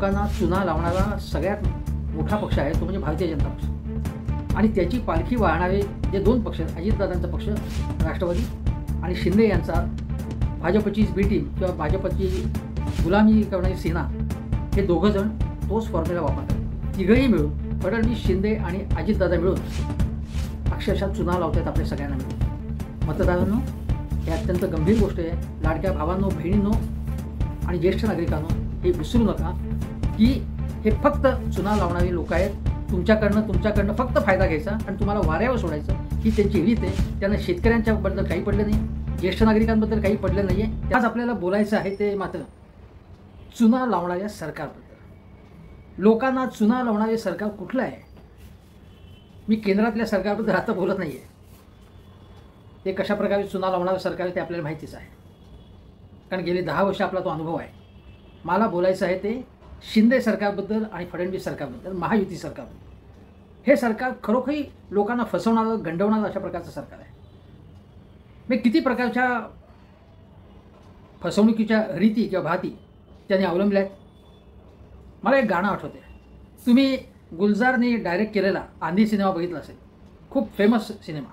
लोकांना चुना लावणारा सगळ्यात मोठा पक्ष आहे तो म्हणजे भारतीय जनता पक्ष. आणि त्याची पालखी वाहणारे जे दोन पक्ष आहेत, अजितदादांचा पक्ष राष्ट्रवादी आणि शिंदे यांचा भाजपची बी टीम किंवा भाजपची गुलामी करणारी सेना, हे दोघंजण तोच फॉर्म्युला वापरतात. तिघंही मिळून, फडणवीस, शिंदे आणि अजितदादा मिळून अक्षरशः चुना लावतात आपल्या सगळ्यांना मिळून. मतदारांनो, हे अत्यंत गंभीर गोष्ट आहे. लाडक्या भावांनो, बहिणींनो आणि ज्येष्ठ नागरिकांनो, हे विसरू नका की हे फक्त चुना लावणारी लोक आहेत. तुमच्याकडनं फक्त फायदा घ्यायचा आणि तुम्हाला वाऱ्यावर सोडायचं ही त्यांची रीत आहे. त्यांना शेतकऱ्यांच्याबद्दल काही पडलं नाही, ज्येष्ठ नागरिकांबद्दल काही पडलं नाही आहे. त्याच आपल्याला बोलायचं आहे ते मात्र चुना लावणाऱ्या सरकारबद्दल. लोकांना चुना लावणारे सरकार कुठलं आहे? मी केंद्रातल्या सरकारबद्दल आता बोलत नाही आहे. ते कशा प्रकारे चुना लावणारं सरकार आहे ते आपल्याला माहितीच आहे, कारण गेली 10 वर्ष आपला तो अनुभव आहे. मला बोलायचं आहे ते शिंदे सरकारबद्दल आणि फडणवीस सरकारबद्दल, महायुती सरकारबद्दल. हे सरकार खरोखरी लोकांना फसवणारं, गंडवणारं अशा प्रकारचं सरकार आहे. मी किती प्रकारच्या फसवणुकीच्या रीती किंवा भाती त्यांनी अवलंबल्या आहेत. मला एक गाणं आठवते. तुम्ही गुलजारने डायरेक्ट केलेला आंधी सिनेमा बघितला असेल, खूप फेमस सिनेमा.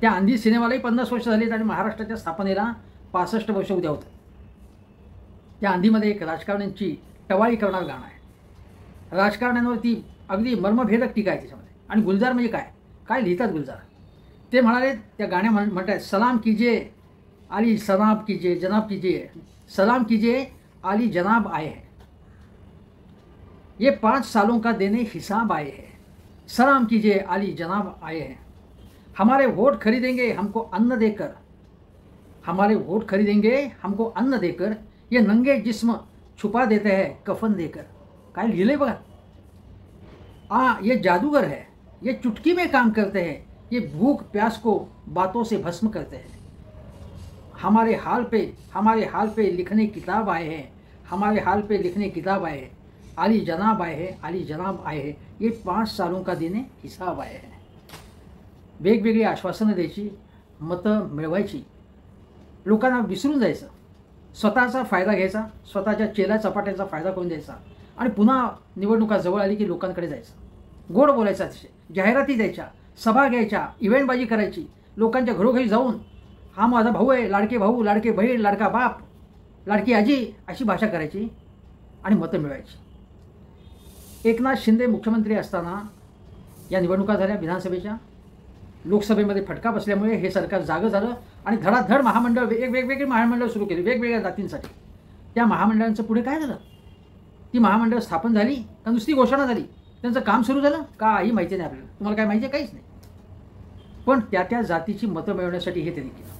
त्या आंधी सिनेमालाही 50 वर्ष झालीत आणि महाराष्ट्राच्या स्थापनेला 65 वर्ष उद्या होतं. त्या आंधीमध्ये एक राजकारण्यांची टवाळी करणारं गाणं आहे. राजकारण्यांवरती अगदी मर्मभेदक टीका आहे त्याच्यामध्ये. आणि गुलजार म्हणजे काय लिहितात गुलजार? ते म्हणाले त्या गाण्या म्हणतात, सलाम कीजिए आली सनाब कीजिए जनाब कीजिए, सलाम कीजिए आली जनाब आए हैं, ये 5 सालों का देने हिसाब आए हैं, सलाम कीजिए आली जनाब आए हैं, हमारे वोट खरीदेंगे हमको अन्न देकर, हमारे वोट खरीदेंगे हमको अन्न देकर, ये नंगे जिस्म छुपा देते हैं कफन देकर. काय लिहिलंय बघा. ये जादूगर है, ये चुटकी में काम करते हैं, ये भूख प्यास को बातों से भस्म करते हैं, हमारे हाल पे लिखने किताब आए हैं, हमारे हाल पे लिखने किताब आए हैं, आली जनाब आए हैं, आली जनाब आए हैं, ये 5 सालों का देणे हिसाब आए हैं. वेगवेगळी आश्वासनं द्यायची, मतं मिळवायची, लोकांना विसरून जायचं, स्वतःचा फायदा घ्यायचा, स्वतःच्या चेला चपाट्याचा फायदा करून द्यायचा आणि पुन्हा निवडणुका जवळ आली की लोकांकडे जायचं, गोड बोलायचं, अतिशय जाहिराती द्यायच्या, सभा घ्यायच्या, इव्हेंटबाजी करायची, लोकांच्या घरोघरी जाऊन हा माझा भाऊ आहे, लाडके भाऊ, लाडके बहीण, लाडका बाप, लाडकी आजी, अशी भाषा करायची आणि मतं मिळवायची. एकनाथ शिंदे मुख्यमंत्री असताना या निवडणुका झाल्या विधानसभेच्या. लोकसभेमध्ये फटका बसल्यामुळे हे सरकार जागं झालं आणि धडाधड महामंडळ, वेगवेगळी महामंडळ सुरू केली वेगवेगळ्या जातींसाठी. त्या महामंडळांचं पुढे काय झालं? ती महामंडळ स्थापन झाली का नुसती घोषणा झाली? त्यांचं काम सुरू झालं काही माहिती नाही आपल्याला. तुम्हाला काय माहिती आहे? काहीच नाही. पण त्या जातीची मतं मिळवण्यासाठी हे त्यांनी केलं.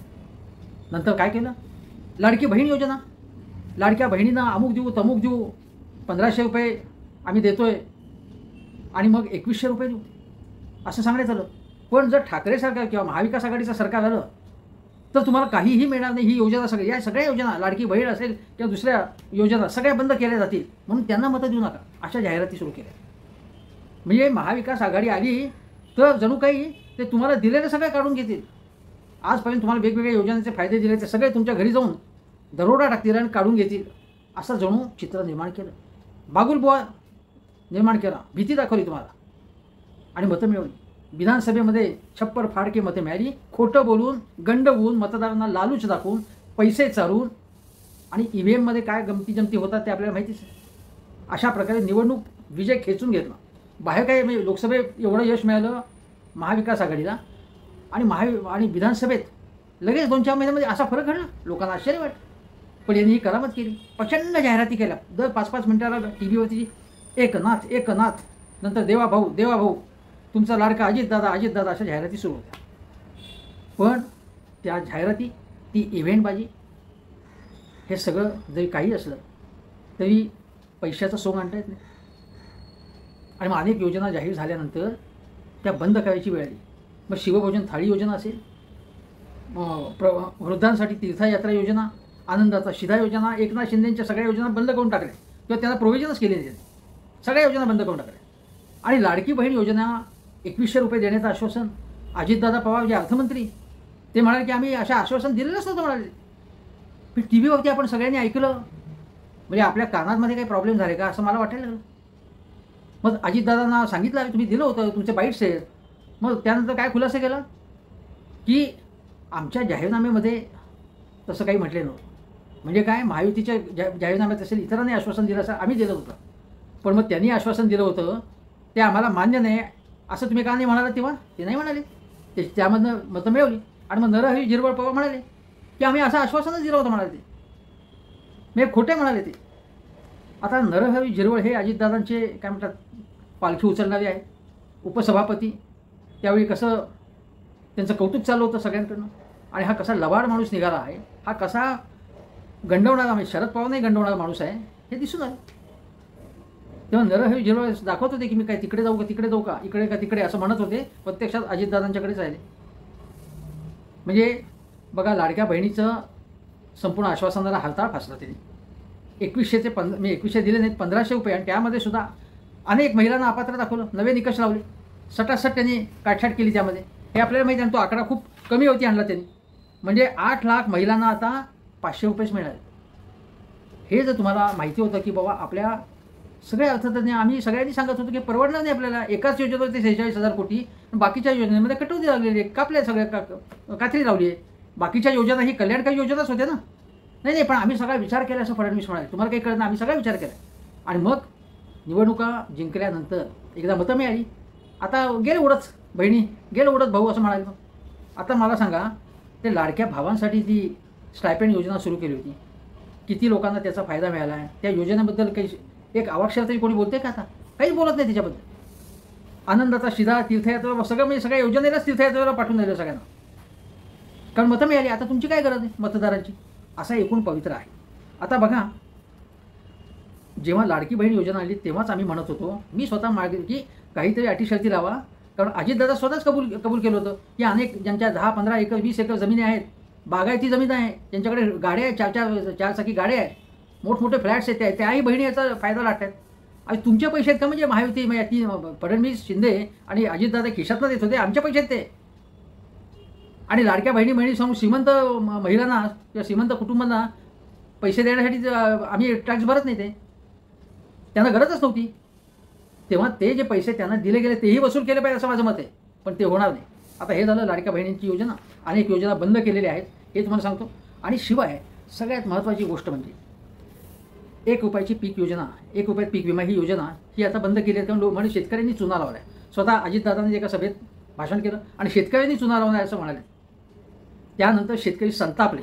नंतर काय केलं? लाडकी बहीण योजना. लाडक्या बहिणींना अमुक देऊ तमुक देऊ, 1500 रुपये आम्ही देतोय आणि मग 2100 रुपये देऊ असं सांगण्यात आलं. पण जर ठाकरे सरकार किंवा महाविकास आघाडीचं सरकार आलं तर तुम्हाला काहीही मिळणार नाही. ही योजना या सगळ्या योजना, लाडकी बहीण असेल किंवा दुसऱ्या योजना, सगळ्या बंद केल्या जातील, म्हणून त्यांना मतं देऊ नका, अशा जाहिराती सुरू केल्या. म्हणजे महाविकास आघाडी आली तर जणू काही ते तुम्हाला दिलेलं सगळं काढून घेतील. आजपर्यंत तुम्हाला वेगवेगळ्या योजनांचे फायदे दिले ते सगळे तुमच्या घरी जाऊन दरोडा टाकतील आणि काढून घेतील, असं जणू चित्र निर्माण केलं. बागुलबुवा निर्माण केला, भीती दाखवली तुम्हाला आणि मतं मिळवली. विधानसभेमध्ये छप्पर फाडके मतं मिळाली. खोटं बोलून, गंडवून, मतदारांना लालूच दाखवून, पैसे चारून आणि EVMमध्ये काय गमती जमती होतात ते आपल्याला माहितीच आहे. अशा प्रकारे निवडणूक विजय खेचून घेतला. बाहेर काय म्हणजे लोकसभेत एवढं यश मिळालं महाविकास आघाडीला आणि विधानसभेत लगेच 2-4 महिन्यामध्ये असा फरक घडला. लोकांना आश्चर्य वाटलं. पण यांनी ही करामत केली. प्रचंड जाहिराती केल्या. दर 5-5 मिनिटाला TV वरती एकनाथ एकनाथ, नंतर देवा भाऊ, तुमचा लाडका अजितदादा अशा जाहिराती सुरू होत्या. पण त्या जाहिराती, ती इव्हेंटबाजी, हे सगळं जरी काही असलं तरी पैशाचं सोंग आणता येत नाही. आणि मग अनेक योजना जाहीर झाल्यानंतर त्या बंद करायची वेळ आली. मग शिवभोजन थाळी योजना असेल, वृद्धांसाठी तीर्थयात्रा योजना, आनंदाचा शिधा योजना, एकनाथ शिंदेंच्या सगळ्या योजना बंद करून टाकल्या किंवा त्यांना प्रोव्हिजनच केले नाही. सगळ्या योजना बंद करून टाकल्या. आणि लाडकी बहीण योजना 2100 रुपये देण्याचं आश्वासन, अजितदादा पवार जे अर्थमंत्री, ते म्हणाले की आम्ही अशा आश्वासन दिलेलंच नव्हतं म्हणाले. पण TV वरती आपण सगळ्यांनी ऐकलं म्हणजे आपल्या कानांमध्ये काही प्रॉब्लेम झाले का असं मला वाटायला लागलं. मग अजितदादांना सांगितलं आहे तुम्ही दिलं होतं तुमचे बाईट्स आहेत. मग त्यानंतर काय खुलासा केला की आमच्या जाहीरनाम्यामध्ये तसं काही म्हटले नव्हतं. म्हणजे काय महायुतीच्या जाहीरनाम्यात असेल इतरांनी आश्वासन दिलं असं आम्ही दिलं होतं, पण मग त्यांनी आश्वासन दिलं होतं ते आम्हाला मान्य नाही असं तुम्ही का नाही म्हणाला तेव्हा? ते नाही म्हणाले, ते त्यामधनं मतं मिळवली. आणि मग नरहरी झिरवळ पवार म्हणाले की आम्ही असं आश्वासनच दिलं होतं म्हणाले, ते म्हणजे खोटे म्हणाले ते. आता नरहरी झिरवळ हे अजितदादांचे काय म्हणतात पालखी उचलणारे आहेत, उपसभापती. त्यावेळी कसं त्यांचं कौतुक चालू होतं सगळ्यांकडनं, आणि हा कसा लबाड माणूस निघाला आहे, हा कसा गंडवणारा म्हणजे शरद पवारही गंडवणारा माणूस आहे हे दिसून आलं. तेव्हा नरहरी झिरवळ दाखवत होते की मी काय तिकडे जाऊ का तिकडे जाऊ का इकडे का तिकडे असं म्हणत होते, प्रत्यक्षात अजितदादांच्याकडेच राहिले. म्हणजे बघा लाडक्या बहिणीचं संपूर्ण आश्वासनाला हरताळ फासला त्यांनी. 2100 मी 2100 दिले नाहीत, 1500 रुपये, आणि त्यामध्ये सुद्धा अनेक महिलांना अपात्र दाखवलं, नवे निकष लावले, सटासट त्यांनी काटछाट केली त्यामध्ये. हे आपल्याला माहिती आहे. तो आकडा खूप कमी होती आणला त्यांनी. म्हणजे 8 लाख महिलांना आता 500 रुपयेच मिळाले. हे जर तुम्हाला माहिती होतं की बाबा आपल्या सगळ्या अर्थतज्ञ आम्ही सगळ्यांनी सांगत होतो की परवडणार नाही आपल्याला, एकाच योजनेवरती 46,000 कोटी, बाकीच्या योजनेमध्ये कटौती लावलेली आहे, कापल्या सगळ्या कात्री लावली आहे. बाकीच्या योजना ही कल्याणकारी योजनाच होत्या ना. नाही पण आम्ही सगळा विचार केला असं फडणवीस म्हणाले. तुम्हाला काही कळत नाही, आम्ही सगळा विचार केला. आणि मग निवडणुका जिंकल्यानंतर एकदा मतं मिळाली, आता गेले उडत बहिणी, गेलं उडत भाऊ असं म्हणाले. मग आता मला सांगा, ते लाडक्या भावांसाठी ती स्टायपेंड योजना सुरू केली होती, किती लोकांना त्याचा फायदा मिळाला आहे? त्या योजनेबद्दल काही एक अवाक्षर तरी कोणी बोलते का? आता काहीच बोलत नाही त्याच्याबद्दल. आनंदाचा शिधा, तीर्थयात्रा, सगळं म्हणजे सगळ्या योजनेलाच तीर्थयात्रेला पाठवून दिलं सगळ्यांना, कारण मतं मिळाली. आता तुमची काय गरज आहे मतदारांची? असा एकूण पवित्र आहे. आता बघा, जेव्हा लाडकी बहीण योजना आली तेव्हाच आम्ही म्हणत होतो, मी स्वतः मागे की काहीतरी अटीशर्ती लावा, कारण अजितदादा स्वतःच कबूल केलं होतं की अनेक ज्यांच्या 10-15 एकर 20 एकर जमिनी आहेत, बागायती जमीन आहे, त्यांच्याकडे गाड्या आहेत, चारचाकी गाड्या आहेत, मोठमोठे फ्लॅट्स आहेत, त्याही बहिणी याचा फायदा लाटतात. आणि तुमचे पैसे आहेत का? म्हणजे महायुती म्हणजे ती फडणवीस शिंदे आणि अजितदादा खिशातनं देत होते, आमचे पैसे आहेत ते. आणि लाडक्या बहिणी सांगून श्रीमंत महिलांना किंवा श्रीमंत कुटुंबांना पैसे देण्यासाठी आम्ही टॅक्स भरत नाही, ते त्यांना गरजच नव्हती. तेव्हा ते जे पैसे त्यांना दिले गेले तेही वसूल केले पाहिजे असं माझं मत आहे, पण ते होणार नाही. आता हे झालं लाडक्या बहिणींची योजना. अनेक योजना बंद केलेल्या आहेत हे तुम्हाला सांगतो. आणि शिवाय सगळ्यात महत्त्वाची गोष्ट म्हणजे 1 रुपयाची पीक योजना, 1 रुपयात पीक विमा ही योजना ही आता बंद केली आहे. कारण म्हणजे शेतकऱ्यांनी चुना लावला आहे. स्वतः अजितदादांनी एका सभेत भाषण केलं आणि शेतकऱ्यांनी चुना लावला आहे असं म्हणाले. त्यानंतर शेतकरी संतापले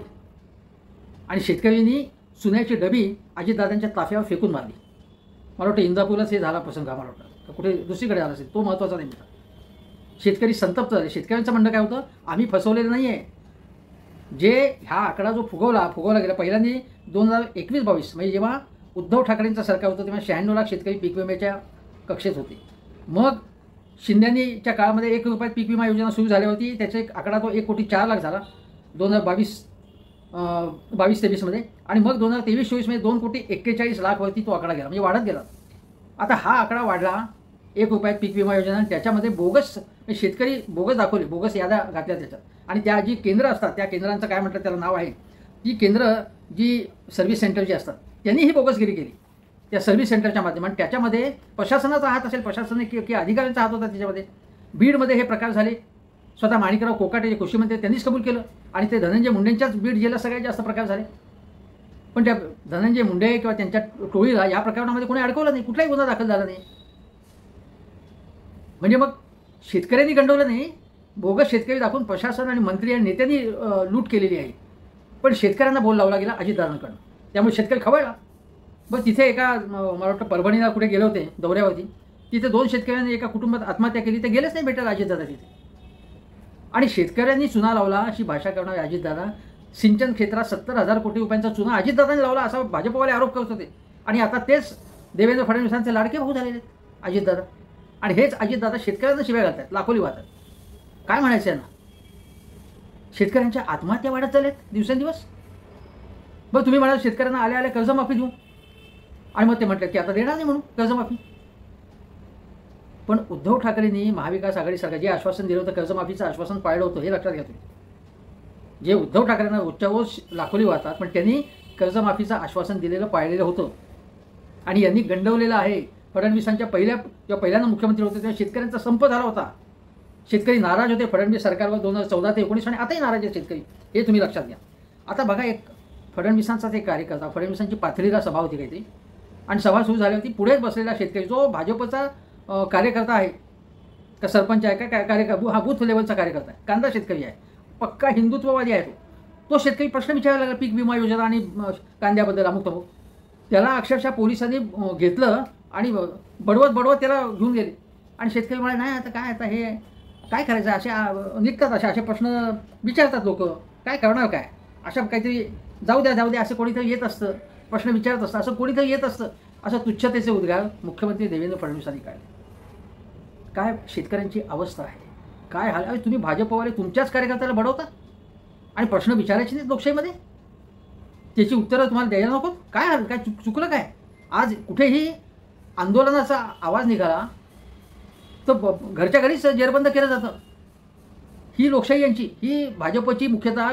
आणि शेतकऱ्यांनी चुन्याची डबी अजितदादांच्या ताफ्यावर फेकून मारली. मला वाटतं इंदापूरलाच हे झाला प्रसंग, मला वाटतं कुठे दुसरीकडे आला असेल, तो महत्त्वाचा नाही मिळतात. शेतकरी संतप्त झाले. शेतकऱ्यांचं म्हणणं काय होतं, आम्ही फसवलेलं नाही आहे. जे हा आकडा जो फुगवला गेला पहिल्यांदा 2021-22 म्हणजे जेव्हा उद्धव ठाकरेंचं सरकार होतं तेव्हा 96 लाख शेतकरी पीक विम्याच्या कक्षेत होते. मग शिंदेच्या काळामध्ये 1 रुपयात पीक विमा योजना सुरू झाली होती. त्याचा एक आकडा तो 1,04,00,000 झाला 2022-23मध्ये. आणि मग 2023-24मध्ये 2,41,40,00,000 वरती तो आकडा गेला, म्हणजे वाढत गेला. आता हा आकडा वाढला 1 रुपयात पीक विमा योजना. त्याच्यामध्ये बोगस शेतकरी बोगस दाखवले, बोगस याद्या घातल्या त्याच्यात. आणि त्या जी केंद्र असतात त्या केंद्रांचं काय म्हणतात त्याला नाव आहे, ती केंद्र जी सर्व्हिस सेंटर जी असतात त्यांनी ही बोगसगिरी केली त्या सर्व्हिस सेंटरच्या माध्यमातून. त्याच्यामध्ये प्रशासनाचा हात असेल, प्रशासन किंवा अधिकाऱ्यांचा हात होता त्याच्यामध्ये. बीडमध्ये हे प्रकार झाले. स्वतः माणिकराव कोकाटे जे कृषी मंत्री त्यांनीच कबूल केलं. आणि ते धनंजय मुंडेंच्याच बीड जिल्ह्यात सगळ्यात जास्त प्रकार झाले. पण त्या धनंजय मुंडे किंवा त्यांच्या टोळीला या प्रकरणामध्ये कोणी अडकवलं नाही, कुठलाही गुन्हा दाखल झाला नाही. म्हणजे मग शेतकऱ्यांनी गंडवलं नाही, बोगस शेतकरी दाखवून प्रशासन आणि मंत्री आणि नेत्यांनी लूट केलेली आहे. पण शेतकऱ्यांना बोल लावला गेला अजितदादांकडून, त्यामुळे शेतकरी खवळला. बरं तिथे एका मला वाटतं परभणीला कुठे गेले होते दौऱ्यावरती, तिथे 2 शेतकऱ्यांनी एका कुटुंबात आत्महत्या केली. ते गेलेच नाही भेटायला अजितदादा तिथे. आणि शेतकऱ्यांनी चुना लावला अशी भाषा करणारे अजितदादा. सिंचन क्षेत्रात 70,000 कोटी रुपयांचा चुना अजितदादांनी लावला असा भाजपवाले आरोप करत होते. आणि आता तेच देवेंद्र फडणवीसांचे लाडके भाऊ झालेले आहेत अजितदादा. आणि हेच अजितदादा शेतकऱ्यांना शिव्या घालतात, लाखोली वाहतात. काय म्हणायचं आहे ना, शेतकऱ्यांच्या आत्महत्या वाढत चालल्यात दिवसेंदिवस. बरं तुम्ही म्हणाल शेतकऱ्यांना आल्या कर्जमाफी देऊ, आणि मग ते म्हटलं की आता देणार नाही म्हणून कर्जमाफी. पण उद्धव ठाकरेंनी महाविकास आघाडी सरकार जे आश्वासन दिलं होतं कर्जमाफीचं आश्वासन पाळलं होतं हे लक्षात घ्या तुम्ही. जे उद्धव ठाकरेंना रोजच्या रोज लाखोली वाहतात, पण त्यांनी कर्जमाफीचं आश्वासन दिलेलं पाळलेलं होतं आणि यांनी गंडवलेलं आहे. फडणवीसांच्या पहिल्यांदा मुख्यमंत्री होते तेव्हा शेतकऱ्यांचा संप झाला होता. शेतकरी नाराज होते फडणवीस सरकारवर 2014 ते 19 आणि आताही नाराज आहे शेतकरी, हे तुम्ही लक्षात घ्या. आता बघा, एक फडणवीसांचाच एक कार्यकर्ता, फडणवीसांची पाथरीला सभा होती काहीतरी आणि सभा सुरू झाली होती. पुढेच बसलेला शेतकरी जो भाजपचा कार्यकर्ता आहे का सरपंच आहे का कार्यकर्ता, हा बूथ लेवलचा कार्यकर्ता आहे, कांदा शेतकरी आहे, पक्का हिंदुत्ववादी आहे तो शेतकरी प्रश्न विचारायला लागला पीक विमा योजना आणि कांद्याबद्दल अमुक तमुक. त्याला अक्षरशः पोलिसांनी घेतलं आणि बडवत त्याला घेऊन गेले आणि शेतकरी म्हणाले नाही आता काय, आता हे काय करायचं, असे निघतात असे प्रश्न विचारतात लोक, काय करणार काय, अशा काहीतरी जाऊ द्या असं कोणीतरी येत असतं, प्रश्न विचारत असतं, असं कोणीतरी येत असतं, असं तुच्छतेचे उद्गार मुख्यमंत्री देवेंद्र फडणवीसांनी काढले. काय शेतकऱ्यांची अवस्था आहे, काय हाल आहे. तुम्ही भाजपवाले तुमच्याच कार्यकर्त्याला बडवता आणि प्रश्न विचारायचे नाहीत लोकशाहीमध्ये, त्याची उत्तरं तुम्हाला द्यायला नको. काय हाल, काय चुकलं काय. आज कुठेही आंदोलनाचा आवाज निघाला तर घरच्या घरीच जेरबंद केलं जातं. ही लोकशाही यांची, ही भाजपची मुख्यतः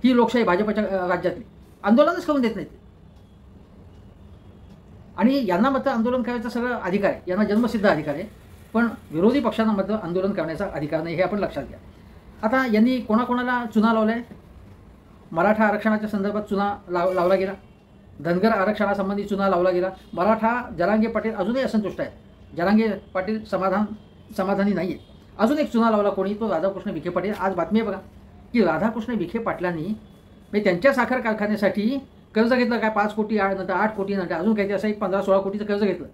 ही लोकशाही भाजपच्या राज्यातली आंदोलनच करून देत नाहीत. आणि यांना मात्र आंदोलन करायचा सगळं अधिकार आहे, यांना जन्मसिद्ध अधिकार आहे, पण विरोधी पक्षांना मात्र आंदोलन करण्याचा अधिकार नाही, हे आपण लक्षात घ्या. आता यांनी कोणाकोणाला चुना लावला आहे. मराठा आरक्षणाच्या संदर्भात चुना लावला गेला, धनगर आरक्षणासंबंधी चुना लावला गेला. मराठा जरांगे पाटील अजूनही असंतुष्ट आहेत, जरांगे पाटील समाधानी नाही आहे. अजून एक चुना लावला कोणी, तो राधाकृष्ण विखे पाटील. आज बातमी आहे बघा की राधाकृष्ण विखे पाटलांनी म्हणजे त्यांच्या साखर कारखान्यासाठी कर्ज घेतलं, काय 5 कोटी नंतर 8 कोटी नंतर अजून काहीतरी असं एक 15-16 कोटीचं कर्ज घेतलं.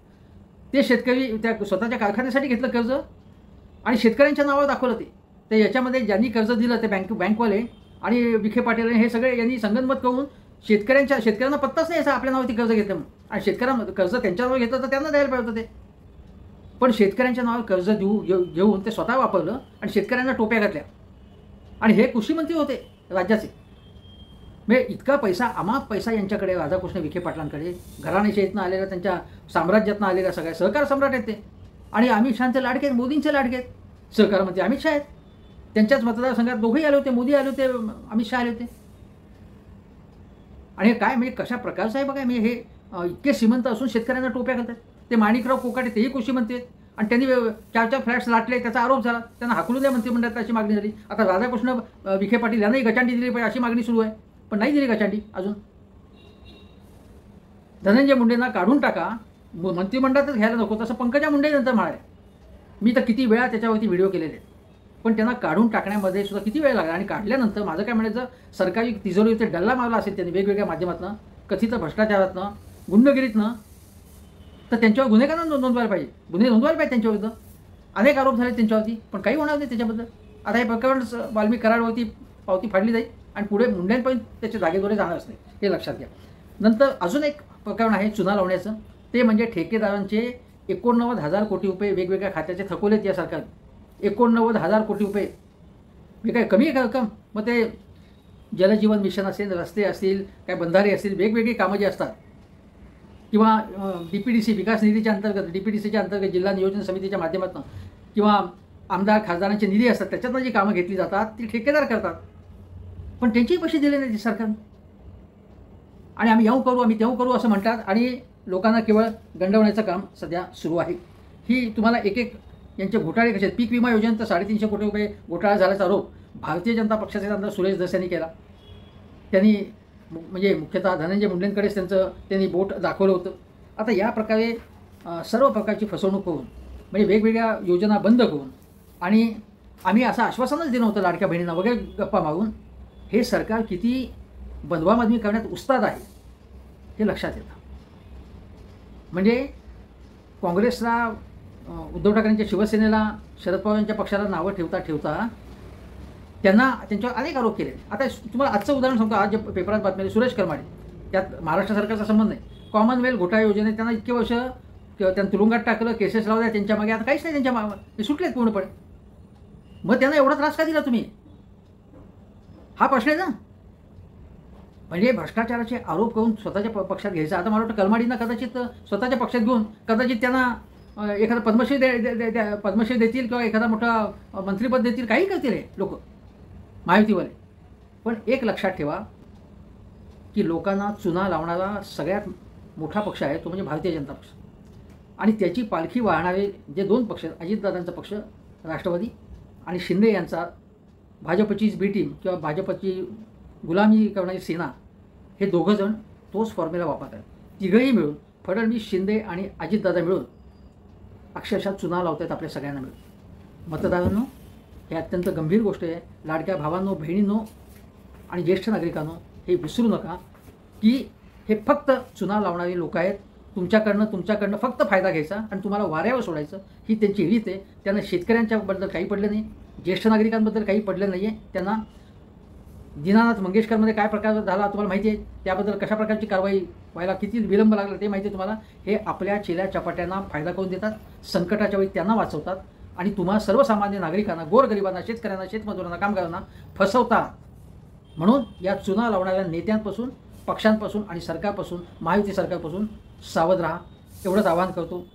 ते शेतकरी त्या स्वतःच्या कारखान्यासाठी घेतलं कर्ज आणि शेतकऱ्यांच्या नावावर दाखवलं ते याच्यामध्ये ज्यांनी कर्ज दिलं ते बँकवाले आणि विखे पाटील हे सगळे यांनी संगनमत करून शेतकऱ्यांना पत्ताच नाही असा आपल्या नावावरती कर्ज घेतलं म्हणून. आणि शेतकऱ्यांना कर्ज त्यांच्या नावावर घेतलं तर त्यांना द्यायला पाहिजे होतं ते, पण शेतकऱ्यांच्या नावावर कर्ज घेऊन ते स्वतः वापरलं आणि शेतकऱ्यांना टोप्या घातल्या. आणि हे कृषी मंत्री होते राज्याचे, म्हणजे इतका पैसा, अमाप पैसा यांच्याकडे, राधाकृष्ण विखे पाटलांकडे, घराणेशाहीतनं आलेला, त्यांच्या साम्राज्यातनं आलेल्या सगळ्या सहकार सम्राट आहेत ते. आणि अमित शहाचे लाडके आहेत, मोदींचे लाडके आहेत, सहकार मंत्री अमित शहा आहेत. त्यांच्याच मतदारसंघात दोघेही आले होते, मोदी आले होते, अमित शहा आले होते. आणि हे काय म्हणजे कशा प्रकारचं आहे बघा. म्हणजे हे इतके श्रीमंत असून शेतकऱ्यांना टोप्या घालतात. ते माणिकराव कोकाटे तेही कृषी मंत्री आहेत आणि त्यांनी 4 फ्लॅट्स लाटले, त्याचा आरोप झाला, त्यांना हाकलून द्या मंत्रिमंडळात अशी मागणी झाली. आता राधाकृष्ण विखे पाटील यांनाही गचांडी दिली पाहिजे अशी मागणी सुरू आहे, पण नाही दिली गचांडी अजून. धनंजय मुंडेंना काढून टाका, मंत्रिमंडळातच घ्यायला नको, तसं पंकजा मुंडे नंतर म्हणाले. मी तर किती वेळा त्याच्यावरती व्हिडिओ केलेले आहेत, पण त्यांना काढून टाकण्यामध्ये सुद्धा किती वेळ लागला. आणि काढल्यानंतर माझं काय म्हणायचं, सरकारी तिजोरीवरती डल्ला मारला असेल त्यांनी वेगवेगळ्या माध्यमातून, कथित भ्रष्टाचारातनं, गुंडगिरीतनं, तर त्यांच्यावर गुन्हे का नोंदवायला पाहिजे, गुन्हे नोंदवायला पाहिजे त्यांच्याविरुद्ध. अनेक आरोप झाले त्यांच्यावरती, पण काही होणार नाही त्याच्याबद्दल. आता हे प्रकरण वाल्मिक कराडवरती पावती फाडली जाईल आणि पुढे मुंड्यांपर्यंत त्याच्या जागेद्वारे जाणारच नाही, हे लक्षात घ्या. नंतर अजून एक प्रकरण आहे चुना लावण्याचं, ते म्हणजे ठेकेदारांचे 89,000 कोटी रुपये वेगवेगळ्या खात्याचे थकवलेत या सरकारने. 89,000 कोटी रुपये हे काय कमी आहे का रक्कम. मग ते जलजीवन मिशन असेल, रस्ते असतील, काय बंधारे असतील, वेगवेगळी कामं जी असतात, किंवा DPDC विकास निधीच्या अंतर्गत, DPDCच्या अंतर्गत जिल्हा नियोजन समितीच्या माध्यमातून, किंवा आमदार खासदारांचे निधी असतात त्याच्यातनं जी कामं घेतली जातात ती ठेकेदार करतात, पण त्यांचेही पैसे दिले नाही सरकारने. आणि आम्ही तेव्हा करू असं म्हणतात आणि लोकांना केवळ गंडवण्याचं काम सध्या सुरू आहे. ही तुम्हाला एक यांचे घोटाळे कसे आहेत. पीक विमा योजनेत 350 कोटी रुपये घोटाळा झाल्याचा आरोप भारतीय जनता पक्षाचे आमदार सुरेश धस यांनी केला. त्यांनी म्हणजे मुख्यतः धनंजय मुंडेंकडेच त्यांनी बोट दाखवलं होतं. आता या प्रकारे सर्व प्रकारची फसवणूक करून, म्हणजे वेगवेगळ्या योजना बंद करून, आणि आम्ही असं आश्वासनच दिलं होतं लाडक्या बहिणींना वगैरे गप्पा मारून, हे सरकार किती बंधवाबंधवी करण्यात उस्ताद आहे हे लक्षात येतं. म्हणजे काँग्रेसला, उद्धव ठाकरेंच्या शिवसेनेला, शरद पवार यांच्या पक्षाला नावं ठेवता त्यांना त्यांच्यावर अनेक आरोप केले. आता तुम्हाला आजचं उदाहरण सांगतो. आज जे पेपरात बातमी, सुरेश करमाडे, त्यात महाराष्ट्र सरकारचा संबंध नाही. कॉमनवेल्थ घोटाळा योजनेत त्यांना इतके वर्ष त्यांना तुरुंगात टाकलं, केसेस लावल्या त्यांच्या मागे, आता काहीच नाही त्यांच्या मागे, ते सुटलेत पूर्णपणे. मग त्यांना एवढा त्रास का दिला तुम्ही, हा प्रश्न आहे ना. म्हणजे भ्रष्टाचाराचे आरोप करून स्वतःच्या पक्षात घ्यायचा. आता मला वाटतं कलमाडींना कदाचित स्वतःच्या पक्षात घेऊन कदाचित त्यांना एखादा पद्मश्री देतील किंवा एखादा मोठा मंत्रिपद देतील, काही करतील हे लोक महायुतीवाले. पण एक लक्षात ठेवा, की लोकांना चुना लावणारा सगळ्यात मोठा पक्ष आहे तो म्हणजे भारतीय जनता पक्ष. आणि त्याची पालखी वाहणारे जे दोन पक्ष आहेत, अजितदादांचा पक्ष राष्ट्रवादी आणि शिंदे यांचा भाजपचीच बी टीम किंवा भाजपची गुलामी करणारी सेना, हे दोघंजण तोच फॉर्म्युला वापरत आहेत. तिघंही मिळून, फडणवीस, शिंदे आणि अजितदादा मिळून अक्षरशः चुना लावत आहेत आपल्या सगळ्यांना मिळून. मतदारांनो, हे अत्यंत गंभीर गोष्ट आहे. लाडक्या भावांनो, बहिणींनो आणि ज्येष्ठ नागरिकांनो, हे विसरू नका की हे फक्त चुना लावणारी लोक आहेत. तुमच्याकडनं फक्त फायदा घ्यायचा आणि तुम्हाला वाऱ्यावर सोडायचं, ही त्यांची रीत आहे. त्यांना शेतकऱ्यांच्याबद्दल काही पडलं नाही, ज्येष्ठ नागरिकांबद्दल काही पडलं नाही आहे. त्यांना दीनानाथ मंगेशकरमध्ये काय प्रकार झाला तुम्हाला माहिती आहे, त्याबद्दल कशा प्रकारची कारवाई व्हायला किती विलंब लागला ते माहिती आहे तुम्हाला. हे आपल्या चेल्या चपाट्यांना फायदा करून देतात, संकटाच्या वेळी त्यांना वाचवतात आणि तुम्हा सर्वसामान्य नागरिकांना, गोरगरिबांना, शेतकऱ्यांना, शेतमजुरांना, कामगारांना फसवतात. म्हणून या चुना लावणाऱ्या नेत्यांपासून, पक्षांपासून आणि सरकारपासून, महायुती सरकारपासून सावध राहा, एवढंच आवाहन करतो.